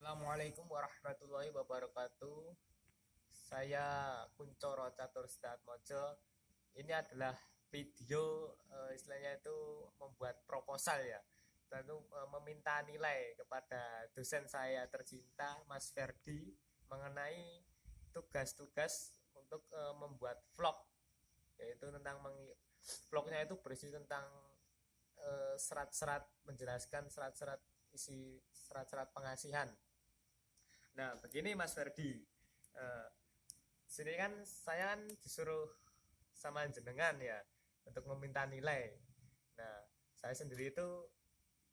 Assalamualaikum warahmatullahi wabarakatuh. Saya Kuncoro Catur Mojo. Ini adalah video istilahnya itu membuat proposal ya. Tentu meminta nilai kepada dosen saya tercinta Mas Ferdi mengenai tugas-tugas untuk membuat vlog, yaitu tentang vlognya itu berisi tentang serat-serat menjelaskan serat-serat isi serat-serat pengasihan. Nah, begini Mas Ferdi. Eh, Sini kan saya kan disuruh sama jenengan ya untuk meminta nilai. Nah, saya sendiri itu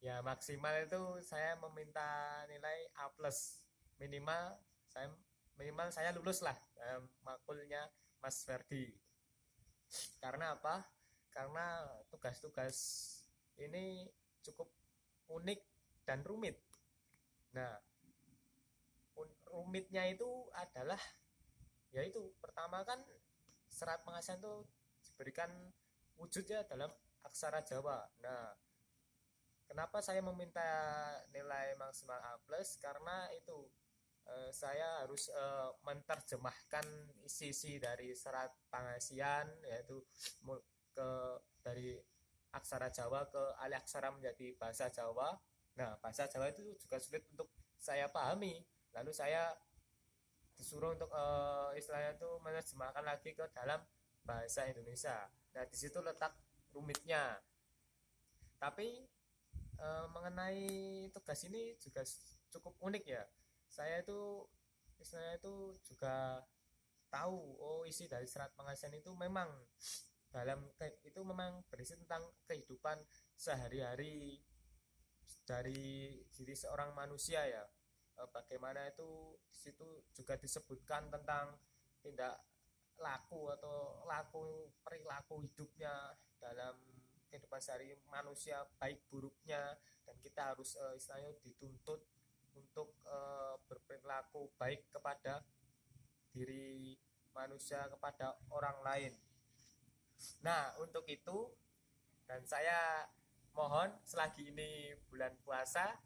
ya maksimal itu saya meminta nilai A plus, minimal saya saya lulus lah dalam makulnya Mas Ferdi. Karena apa? Karena tugas-tugas ini cukup unik dan rumit. Nah, rumitnya itu adalah yaitu pertama kan serat pengasihan itu diberikan wujudnya dalam aksara Jawa. Nah, kenapa saya meminta nilai maksimal A plus? Karena itu saya harus menerjemahkan isi-isi dari serat pengasihan, yaitu ke dari aksara Jawa ke alih aksara menjadi bahasa Jawa. Nah, bahasa Jawa itu juga sulit untuk saya pahami. Lalu saya disuruh untuk istilahnya itu menerjemahkan lagi ke dalam bahasa Indonesia. Nah, di situ letak rumitnya. Tapi mengenai tugas ini juga cukup unik ya. Saya itu istilahnya itu juga tahu, oh isi dari serat pengasihan itu memang itu memang berisi tentang kehidupan sehari-hari dari diri seorang manusia ya. Bagaimana itu di situ juga disebutkan tentang tindak laku atau perilaku hidupnya dalam kehidupan sehari manusia, baik buruknya, dan kita harus istilahnya dituntut untuk berperilaku baik kepada diri manusia, kepada orang lain. Nah, untuk itu dan saya mohon selagi ini bulan puasa,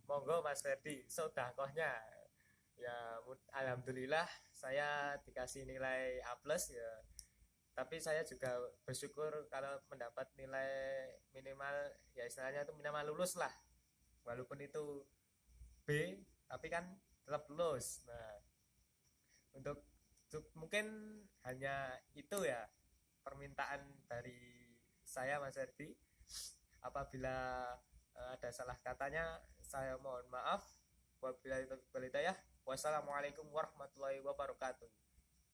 monggo Mas Ferdi sodakohnya ya. Alhamdulillah saya dikasih nilai A plus ya, tapi saya juga bersyukur kalau mendapat nilai minimal, ya istilahnya itu minimal lulus lah, walaupun itu B tapi kan tetap lulus. Nah, untuk mungkin hanya itu ya permintaan dari saya Mas Ferdi. Apabila ada salah katanya saya mohon maaf. Wabillahi taufiq wal hidayah. Wassalamualaikum warahmatullahi wabarakatuh.